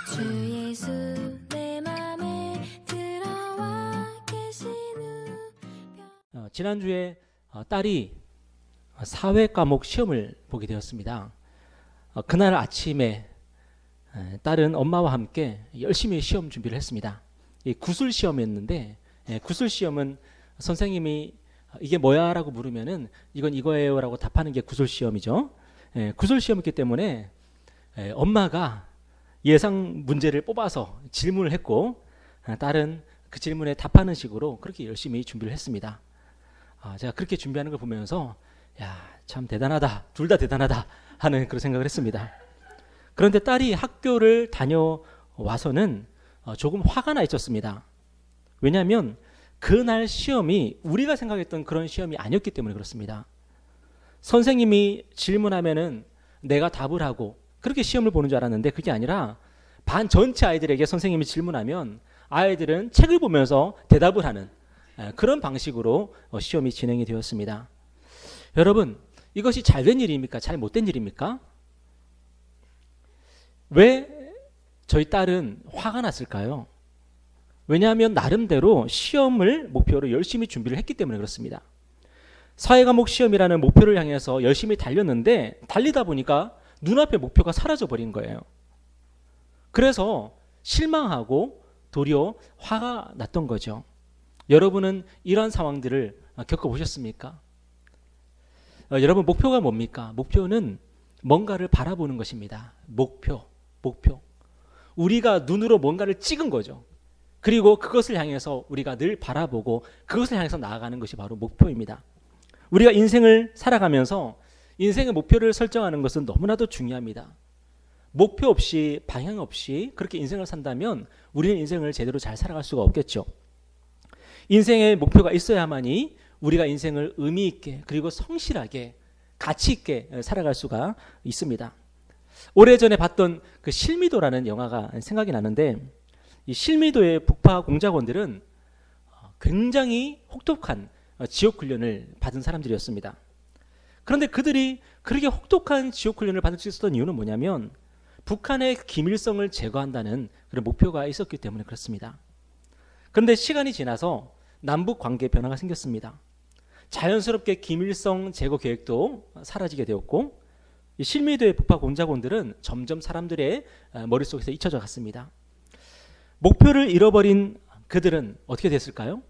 주 예수 내 맘에 들어와 계시는 지난주에 딸이 사회 과목 시험을 보게 되었습니다. 그날 아침에 딸은 엄마와 함께 열심히 시험 준비를 했습니다. 구술 시험이었는데 구술 시험은 선생님이 이게 뭐야 라고 물으면은 이건 이거예요 라고 답하는 게 구술 시험이죠. 구술 시험이기 때문에 엄마가 예상 문제를 뽑아서 질문을 했고 딸은 그 질문에 답하는 식으로 그렇게 열심히 준비를 했습니다. 제가 그렇게 준비하는 걸 보면서 야, 참 대단하다, 둘 다 대단하다 하는 그런 생각을 했습니다. 그런데 딸이 학교를 다녀와서는 조금 화가 나 있었습니다. 왜냐하면 그날 시험이 우리가 생각했던 그런 시험이 아니었기 때문에 그렇습니다. 선생님이 질문하면은 내가 답을 하고 그렇게 시험을 보는 줄 알았는데 그게 아니라 반 전체 아이들에게 선생님이 질문하면 아이들은 책을 보면서 대답을 하는 그런 방식으로 시험이 진행이 되었습니다. 여러분, 이것이 잘된 일입니까? 잘 못된 일입니까? 왜 저희 딸은 화가 났을까요? 왜냐하면 나름대로 시험을 목표로 열심히 준비를 했기 때문에 그렇습니다. 사회과목 시험이라는 목표를 향해서 열심히 달렸는데 달리다 보니까 눈앞에 목표가 사라져 버린 거예요. 그래서 실망하고 도리어 화가 났던 거죠. 여러분은 이런 상황들을 겪어보셨습니까? 여러분, 목표가 뭡니까? 목표는 뭔가를 바라보는 것입니다. 목표. 우리가 눈으로 뭔가를 찍은 거죠. 그리고 그것을 향해서 우리가 늘 바라보고 그것을 향해서 나아가는 것이 바로 목표입니다. 우리가 인생을 살아가면서 인생의 목표를 설정하는 것은 너무나도 중요합니다. 목표 없이 방향 없이 그렇게 인생을 산다면 우리는 인생을 제대로 잘 살아갈 수가 없겠죠. 인생의 목표가 있어야만이 우리가 인생을 의미 있게 그리고 성실하게 가치 있게 살아갈 수가 있습니다. 오래전에 봤던 그 실미도라는 영화가 생각이 나는데 이 실미도의 북파 공작원들은 굉장히 혹독한 지옥 훈련을 받은 사람들이었습니다. 그런데 그들이 그렇게 혹독한 지옥 훈련을 받을 수 있었던 이유는 뭐냐면 북한의 기밀성을 제거한다는 그런 목표가 있었기 때문에 그렇습니다. 그런데 시간이 지나서 남북 관계 변화가 생겼습니다. 자연스럽게 기밀성 제거 계획도 사라지게 되었고 이 실미도의 북파 공작원들은 점점 사람들의 머릿속에서 잊혀져 갔습니다. 목표를 잃어버린 그들은 어떻게 됐을까요?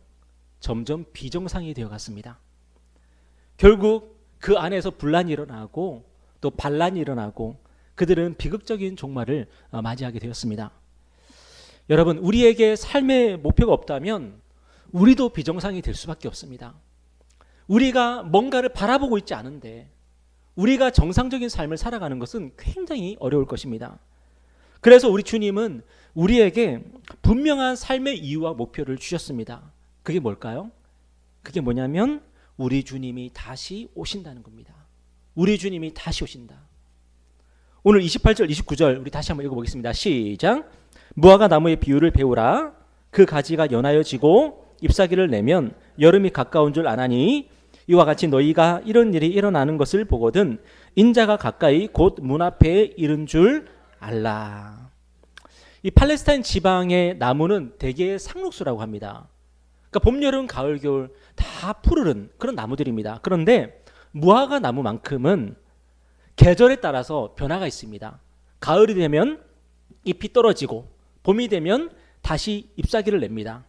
점점 비정상이 되어갔습니다. 결국 그 안에서 분란이 일어나고 또 반란이 일어나고 그들은 비극적인 종말을 맞이하게 되었습니다. 여러분, 우리에게 삶의 목표가 없다면 우리도 비정상이 될 수밖에 없습니다. 우리가 뭔가를 바라보고 있지 않은데 우리가 정상적인 삶을 살아가는 것은 굉장히 어려울 것입니다. 그래서 우리 주님은 우리에게 분명한 삶의 이유와 목표를 주셨습니다. 그게 뭘까요? 그게 뭐냐면 우리 주님이 다시 오신다는 겁니다. 우리 주님이 다시 오신다. 오늘 28절, 29절 우리 다시 한번 읽어보겠습니다. 시작. 무화과 나무의 비유를 배우라. 그 가지가 연하여 지고 잎사귀를 내면 여름이 가까운 줄 아나니 이와 같이 너희가 이런 일이 일어나는 것을 보거든 인자가 가까이 곧 문 앞에 이른 줄 알라. 이 팔레스타인 지방의 나무는 대개 상록수라고 합니다. 그러니까 봄, 여름, 가을, 겨울 다 푸르른 그런 나무들입니다. 그런데 무화과 나무만큼은 계절에 따라서 변화가 있습니다. 가을이 되면 잎이 떨어지고 봄이 되면 다시 잎사귀를 냅니다.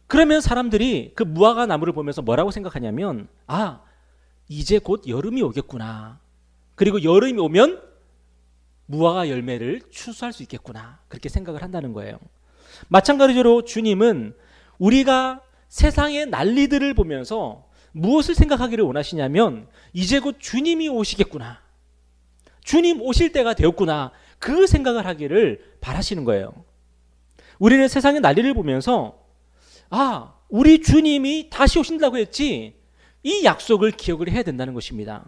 그러면 사람들이 그 무화과 나무를 보면서 뭐라고 생각하냐면 이제 곧 여름이 오겠구나. 그리고 여름이 오면 무화과 열매를 추수할 수 있겠구나. 그렇게 생각을 한다는 거예요. 마찬가지로 주님은 우리가 세상의 난리들을 보면서 무엇을 생각하기를 원하시냐면 이제 곧 주님이 오시겠구나. 주님 오실 때가 되었구나. 그 생각을 하기를 바라시는 거예요. 우리는 세상의 난리를 보면서 우리 주님이 다시 오신다고 했지 이 약속을 기억을 해야 된다는 것입니다.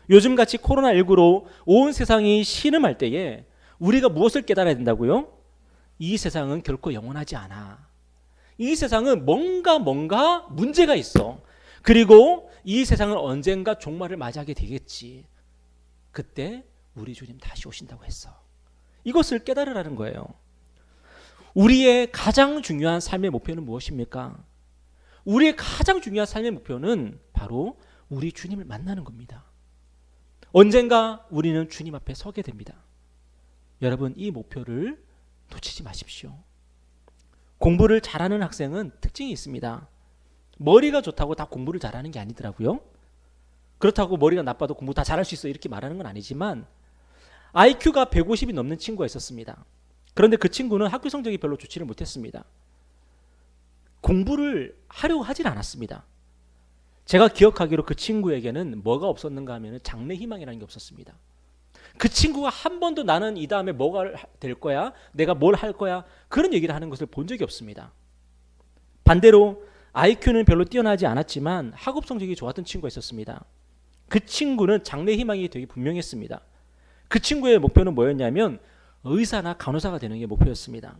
요즘같이 코로나19로 온 세상이 신음할 때에 우리가 무엇을 깨달아야 된다고요? 이 세상은 결코 영원하지 않아. 이 세상은 뭔가 문제가 있어. 그리고 이 세상은 언젠가 종말을 맞이하게 되겠지. 그때 우리 주님 다시 오신다고 했어. 이것을 깨달으라는 거예요. 우리의 가장 중요한 삶의 목표는 무엇입니까? 우리의 가장 중요한 삶의 목표는 바로 우리 주님을 만나는 겁니다. 언젠가 우리는 주님 앞에 서게 됩니다. 여러분, 이 목표를 놓치지 마십시오. 공부를 잘하는 학생은 특징이 있습니다. 머리가 좋다고 다 공부를 잘하는 게 아니더라고요. 그렇다고 머리가 나빠도 공부 다 잘할 수 있어 이렇게 말하는 건 아니지만 IQ가 150이 넘는 친구가 있었습니다. 그런데 그 친구는 학교 성적이 별로 좋지를 못했습니다. 공부를 하려고 하질 않았습니다. 제가 기억하기로 그 친구에게는 뭐가 없었는가 하면 장래 희망이라는 게 없었습니다. 그 친구가 한 번도 나는 이 다음에 뭐가 될 거야, 내가 뭘 할 거야, 그런 얘기를 하는 것을 본 적이 없습니다. 반대로 IQ는 별로 뛰어나지 않았지만 학업 성적이 좋았던 친구가 있었습니다. 그 친구는 장래 희망이 되게 분명했습니다. 그 친구의 목표는 뭐였냐면 의사나 간호사가 되는 게 목표였습니다.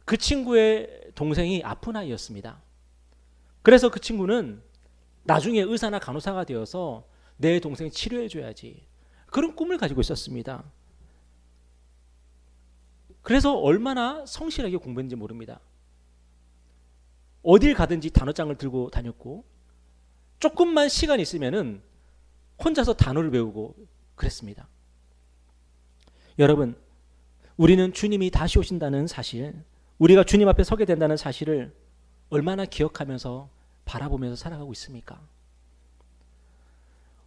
그 친구의 동생이 아픈 아이였습니다. 그래서 그 친구는 나중에 의사나 간호사가 되어서 내 동생 치료해 줘야지, 그런 꿈을 가지고 있었습니다. 그래서 얼마나 성실하게 공부했는지 모릅니다. 어딜 가든지 단어장을 들고 다녔고 조금만 시간 있으면은 혼자서 단어를 배우고 그랬습니다. 여러분, 우리는 주님이 다시 오신다는 사실, 우리가 주님 앞에 서게 된다는 사실을 얼마나 기억하면서 바라보면서 살아가고 있습니까?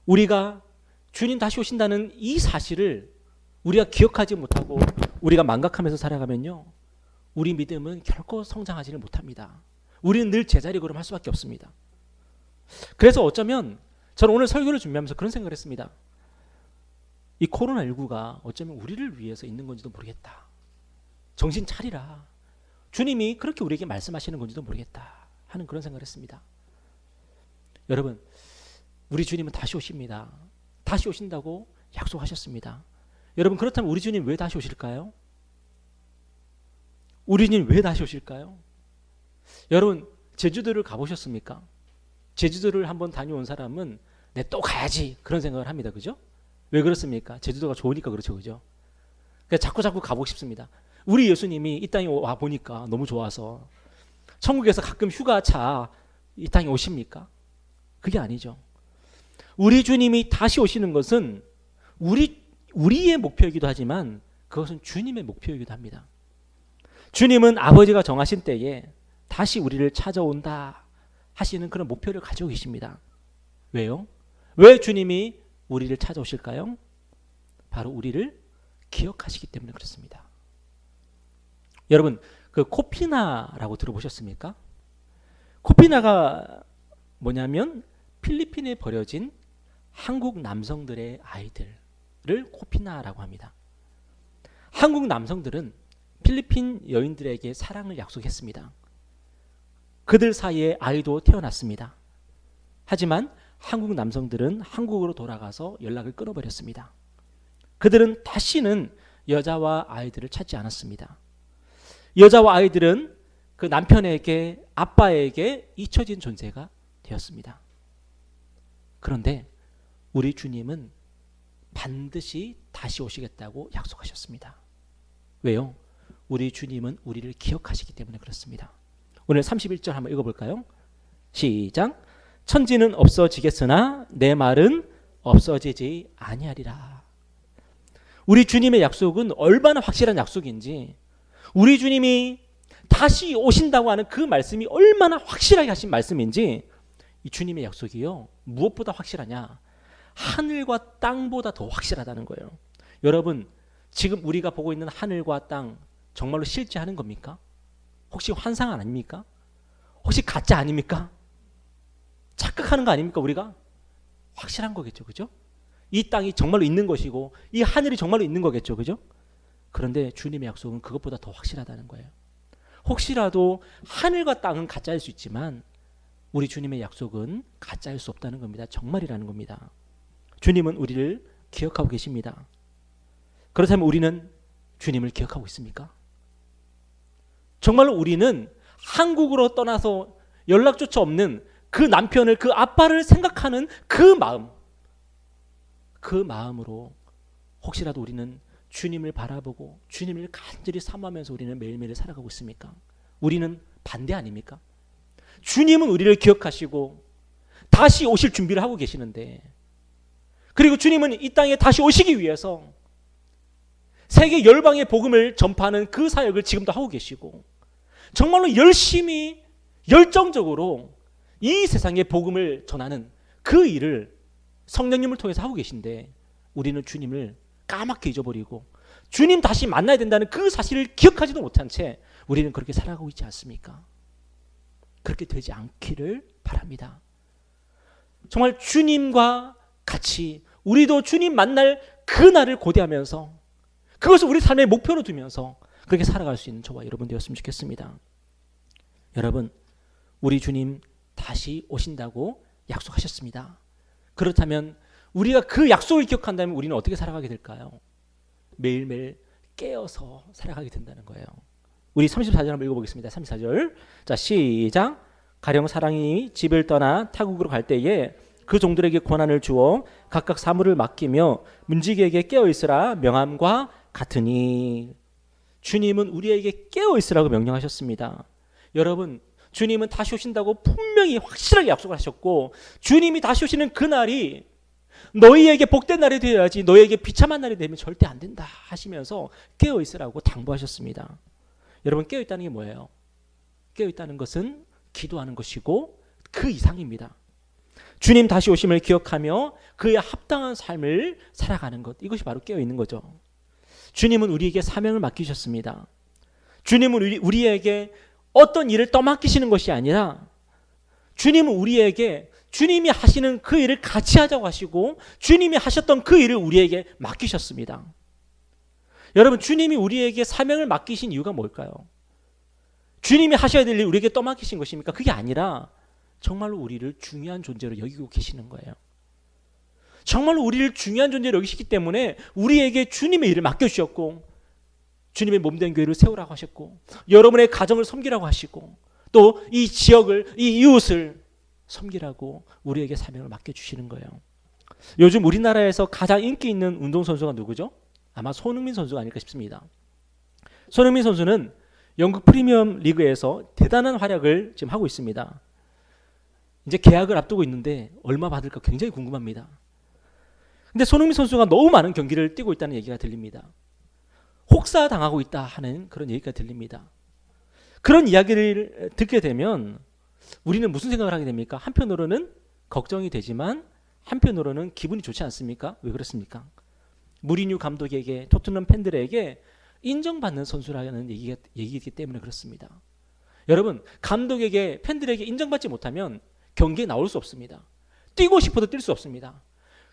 우리가 주님 다시 오신다는 이 사실을 우리가 기억하지 못하고 우리가 망각하면서 살아가면요, 우리 믿음은 결코 성장하지를 못합니다. 우리는 늘 제자리 걸음할 수밖에 없습니다. 그래서 어쩌면 저는 오늘 설교를 준비하면서 그런 생각을 했습니다. 이 코로나19가 어쩌면 우리를 위해서 있는 건지도 모르겠다. 정신 차리라. 주님이 그렇게 우리에게 말씀하시는 건지도 모르겠다 하는 그런 생각을 했습니다. 여러분, 우리 주님은 다시 오십니다. 다시 오신다고 약속하셨습니다. 여러분, 그렇다면 우리 주님 왜 다시 오실까요? 우리 주님 왜 다시 오실까요? 여러분, 제주도를 가보셨습니까? 제주도를 한번 다녀온 사람은 내 또 가야지 그런 생각을 합니다. 그죠? 왜 그렇습니까? 제주도가 좋으니까 그렇죠. 그죠? 그러니까 자꾸 가보고 싶습니다. 우리 예수님이 이 땅에 와 보니까 너무 좋아서 천국에서 가끔 휴가차 이 땅에 오십니까? 그게 아니죠. 우리 주님이 다시 오시는 것은 우리의 목표이기도 하지만 그것은 주님의 목표이기도 합니다. 주님은 아버지가 정하신 때에 다시 우리를 찾아온다 하시는 그런 목표를 가지고 계십니다. 왜요? 왜 주님이 우리를 찾아오실까요? 바로 우리를 기억하시기 때문에 그렇습니다. 여러분, 그 코피나라고 들어보셨습니까? 코피나가 뭐냐면 필리핀에 버려진 한국 남성들의 아이들을 코피나라고 합니다. 한국 남성들은 필리핀 여인들에게 사랑을 약속했습니다. 그들 사이에 아이도 태어났습니다. 하지만 한국 남성들은 한국으로 돌아가서 연락을 끊어버렸습니다. 그들은 다시는 여자와 아이들을 찾지 않았습니다. 여자와 아이들은 그 남편에게, 아빠에게 잊혀진 존재가 되었습니다. 그런데 우리 주님은 반드시 다시 오시겠다고 약속하셨습니다. 왜요? 우리 주님은 우리를 기억하시기 때문에 그렇습니다. 오늘 31절 한번 읽어볼까요? 시작. 천지는 없어지겠으나 내 말은 없어지지 아니하리라. 우리 주님의 약속은 얼마나 확실한 약속인지, 우리 주님이 다시 오신다고 하는 그 말씀이 얼마나 확실하게 하신 말씀인지, 이 주님의 약속이요, 무엇보다 확실하냐? 하늘과 땅보다 더 확실하다는 거예요. 여러분, 지금 우리가 보고 있는 하늘과 땅 정말로 실제하는 겁니까? 혹시 환상 아닙니까? 혹시 가짜 아닙니까? 착각하는 거 아닙니까? 우리가 확실한 거겠죠, 그죠? 이 땅이 정말로 있는 것이고 이 하늘이 정말로 있는 거겠죠, 그죠? 그런데 주님의 약속은 그것보다 더 확실하다는 거예요. 혹시라도 하늘과 땅은 가짜일 수 있지만 우리 주님의 약속은 가짜일 수 없다는 겁니다. 정말이라는 겁니다. 주님은 우리를 기억하고 계십니다. 그렇다면 우리는 주님을 기억하고 있습니까? 정말로 우리는 한국으로 떠나서 연락조차 없는 그 남편을, 그 아빠를 생각하는 그 마음으로 혹시라도 우리는 주님을 바라보고 주님을 간절히 사모하면서 우리는 매일매일 살아가고 있습니까? 우리는 반대 아닙니까? 주님은 우리를 기억하시고 다시 오실 준비를 하고 계시는데, 그리고 주님은 이 땅에 다시 오시기 위해서 세계 열방의 복음을 전파하는 그 사역을 지금도 하고 계시고, 정말로 열심히 열정적으로 이 세상에 복음을 전하는 그 일을 성령님을 통해서 하고 계신데, 우리는 주님을 까맣게 잊어버리고 주님 다시 만나야 된다는 그 사실을 기억하지도 못한 채 우리는 그렇게 살아가고 있지 않습니까? 그렇게 되지 않기를 바랍니다. 정말 주님과 같이 우리도 주님 만날 그 날을 고대하면서 그것을 우리 삶의 목표로 두면서 그렇게 살아갈 수 있는 저와 여러분 되었으면 좋겠습니다. 여러분, 우리 주님 다시 오신다고 약속하셨습니다. 그렇다면 우리가 그 약속을 기억한다면 우리는 어떻게 살아가게 될까요? 매일매일 깨어서 살아가게 된다는 거예요. 우리 34절 한번 읽어보겠습니다. 34절. 자, 시작. 가령 사랑이 집을 떠나 타국으로 갈 때에 그 종들에게 권한을 주어 각각 사물을 맡기며 문지기에게 깨어있으라 명함과 같으니. 주님은 우리에게 깨어있으라고 명령하셨습니다. 여러분, 주님은 다시 오신다고 분명히 확실하게 약속을 하셨고, 주님이 다시 오시는 그 날이 너희에게 복된 날이 되어야지 너희에게 비참한 날이 되면 절대 안 된다 하시면서 깨어있으라고 당부하셨습니다. 여러분, 깨어있다는 게 뭐예요? 깨어있다는 것은 기도하는 것이고 그 이상입니다. 주님 다시 오심을 기억하며 그에 합당한 삶을 살아가는 것, 이것이 바로 깨어있는 거죠. 주님은 우리에게 사명을 맡기셨습니다. 주님은 우리에게 어떤 일을 떠맡기시는 것이 아니라 주님은 우리에게 주님이 하시는 그 일을 같이 하자고 하시고 주님이 하셨던 그 일을 우리에게 맡기셨습니다. 여러분, 주님이 우리에게 사명을 맡기신 이유가 뭘까요? 주님이 하셔야 될 일 우리에게 떠맡기신 것입니까? 그게 아니라 정말로 우리를 중요한 존재로 여기고 계시는 거예요. 정말로 우리를 중요한 존재로 여기시기 때문에 우리에게 주님의 일을 맡겨주셨고, 주님의 몸된 교회를 세우라고 하셨고, 여러분의 가정을 섬기라고 하시고, 또 이 지역을, 이 이웃을 섬기라고 우리에게 사명을 맡겨주시는 거예요. 요즘 우리나라에서 가장 인기 있는 운동선수가 누구죠? 아마 손흥민 선수가 아닐까 싶습니다. 손흥민 선수는 영국 프리미엄 리그에서 대단한 활약을 지금 하고 있습니다. 이제 계약을 앞두고 있는데 얼마 받을까 굉장히 궁금합니다. 근데 손흥민 선수가 너무 많은 경기를 뛰고 있다는 얘기가 들립니다. 혹사당하고 있다 하는 그런 얘기가 들립니다. 그런 이야기를 듣게 되면 우리는 무슨 생각을 하게 됩니까? 한편으로는 걱정이 되지만 한편으로는 기분이 좋지 않습니까? 왜 그렇습니까? 무리뉴 감독에게, 토트넘 팬들에게 인정받는 선수라는 얘기이기 때문에 그렇습니다. 여러분, 감독에게, 팬들에게 인정받지 못하면 경기에 나올 수 없습니다. 뛰고 싶어도 뛸 수 없습니다.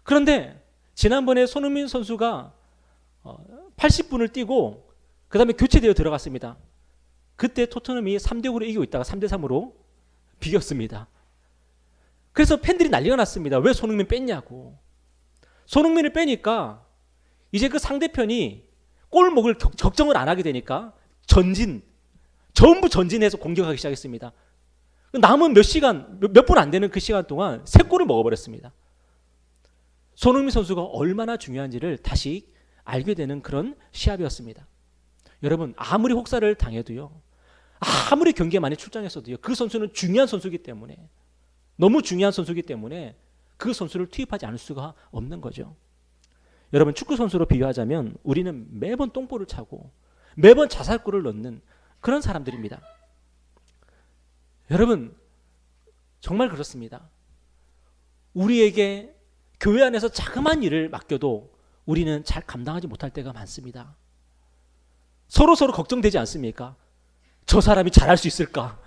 그런데 지난번에 손흥민 선수가 80분을 뛰고 그 다음에 교체되어 들어갔습니다. 그때 토트넘이 3대5로 이기고 있다가 3대3으로 비겼습니다. 그래서 팬들이 난리가 났습니다. 왜 손흥민 뺐냐고. 손흥민을 빼니까 이제 그 상대편이 골목을 적정을 안 하게 되니까 전부 전진해서 공격하기 시작했습니다. 남은 몇 분 안 되는 그 시간 동안 3골을 먹어버렸습니다. 손흥민 선수가 얼마나 중요한지를 다시 알게 되는 그런 시합이었습니다. 여러분, 아무리 혹사를 당해도요, 아무리 경기에 많이 출장했어도요, 그 선수는 중요한 선수이기 때문에, 너무 중요한 선수이기 때문에 그 선수를 투입하지 않을 수가 없는 거죠. 여러분, 축구 선수로 비유하자면 우리는 매번 똥볼을 차고 매번 자살골을 넣는 그런 사람들입니다. 여러분, 정말 그렇습니다. 우리에게 교회 안에서 자그마한 일을 맡겨도 우리는 잘 감당하지 못할 때가 많습니다. 서로 걱정되지 않습니까? 저 사람이 잘할 수 있을까?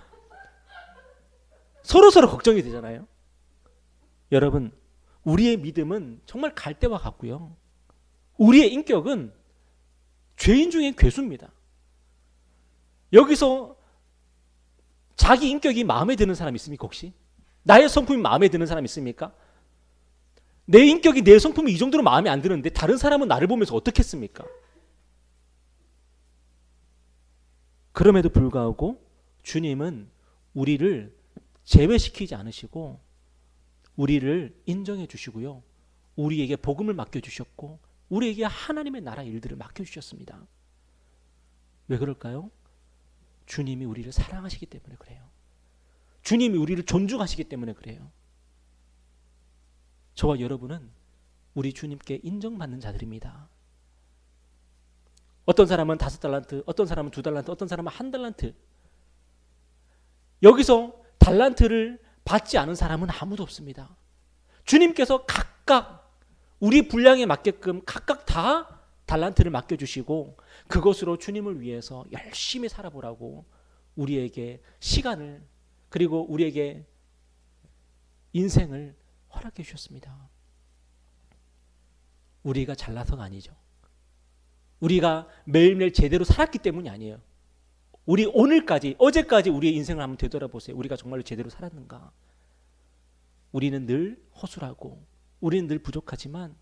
서로 걱정이 되잖아요. 여러분, 우리의 믿음은 정말 갈대와 같고요, 우리의 인격은 죄인 중에 괴수입니다. 여기서 자기 인격이 마음에 드는 사람 있습니까? 혹시? 나의 성품이 마음에 드는 사람 있습니까? 내 인격이, 내 성품이 이 정도로 마음에 안 드는데 다른 사람은 나를 보면서 어떻겠습니까? 그럼에도 불구하고 주님은 우리를 제외시키지 않으시고 우리를 인정해 주시고요, 우리에게 복음을 맡겨주셨고 우리에게 하나님의 나라 일들을 맡겨주셨습니다. 왜 그럴까요? 주님이 우리를 사랑하시기 때문에 그래요. 주님이 우리를 존중하시기 때문에 그래요. 저와 여러분은 우리 주님께 인정받는 자들입니다. 어떤 사람은 5달란트, 어떤 사람은 2달란트, 어떤 사람은 1달란트. 여기서 달란트를 받지 않은 사람은 아무도 없습니다. 주님께서 각각 우리 분량에 맞게끔 각각 다 달란트를 맡겨주시고 그것으로 주님을 위해서 열심히 살아보라고 우리에게 시간을 그리고 우리에게 인생을 허락해 주셨습니다. 우리가 잘나서가 아니죠. 우리가 매일매일 제대로 살았기 때문이 아니에요. 우리 오늘까지, 어제까지 우리의 인생을 한번 되돌아보세요. 우리가 정말로 제대로 살았는가? 우리는 늘 허술하고 우리는 늘 부족하지만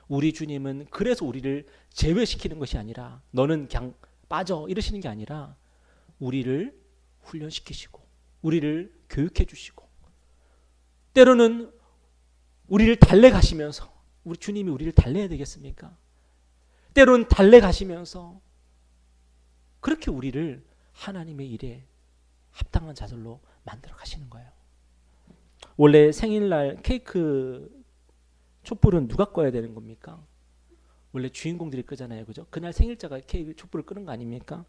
우리 주님은 그래서 우리를 제외시키는 것이 아니라 너는 그냥 빠져 이러시는 게 아니라 우리를 훈련시키시고 우리를 교육해 주시고 때로는 우리를 달래가시면서 우리 주님이 우리를 달래야 되겠습니까? 때로는 달래가시면서 그렇게 우리를 하나님의 일에 합당한 자들로 만들어 가시는 거예요. 원래 생일날 케이크 촛불은 누가 꺼야 되는 겁니까? 원래 주인공들이 끄잖아요. 그죠? 그날 생일자가 케이크 촛불을 끄는 거 아닙니까?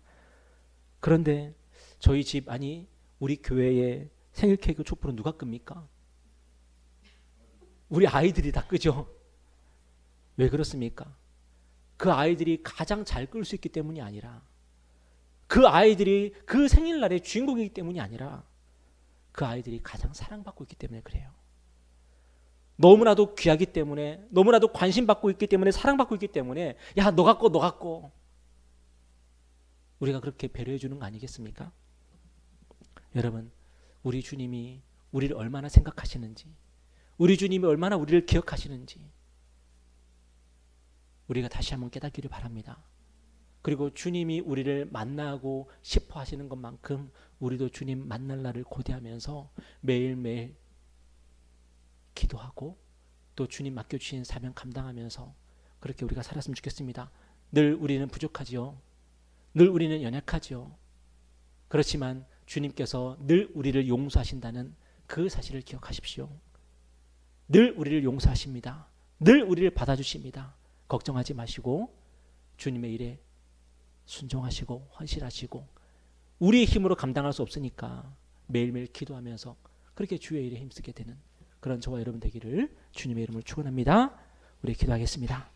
그런데 저희 집 아니 우리 교회의 생일 케이크 촛불은 누가 끕니까? 우리 아이들이 다 끄죠. 왜 그렇습니까? 그 아이들이 가장 잘 끌 수 있기 때문이 아니라 그 아이들이 그 생일날의 주인공이기 때문이 아니라 그 아이들이 가장 사랑받고 있기 때문에 그래요. 너무나도 귀하기 때문에 너무나도 관심받고 있기 때문에 사랑받고 있기 때문에 야 너 갖고 너 갖고 우리가 그렇게 배려해 주는 거 아니겠습니까? 여러분 우리 주님이 우리를 얼마나 생각하시는지 우리 주님이 얼마나 우리를 기억하시는지 우리가 다시 한번 깨닫기를 바랍니다. 그리고 주님이 우리를 만나고 싶어 하시는 것만큼 우리도 주님 만날 날을 고대하면서 매일매일 기도하고 또 주님 맡겨주신 사명 감당하면서 그렇게 우리가 살았으면 좋겠습니다. 늘 우리는 부족하지요. 늘 우리는 연약하지요. 그렇지만 주님께서 늘 우리를 용서하신다는 그 사실을 기억하십시오. 늘 우리를 용서하십니다. 늘 우리를 받아주십니다. 걱정하지 마시고 주님의 일에 순종하시고 헌신하시고 우리의 힘으로 감당할 수 없으니까 매일매일 기도하면서 그렇게 주의 일에 힘쓰게 되는 그런 저와 여러분 되기를 주님의 이름으로 축원합니다. 우리 기도하겠습니다.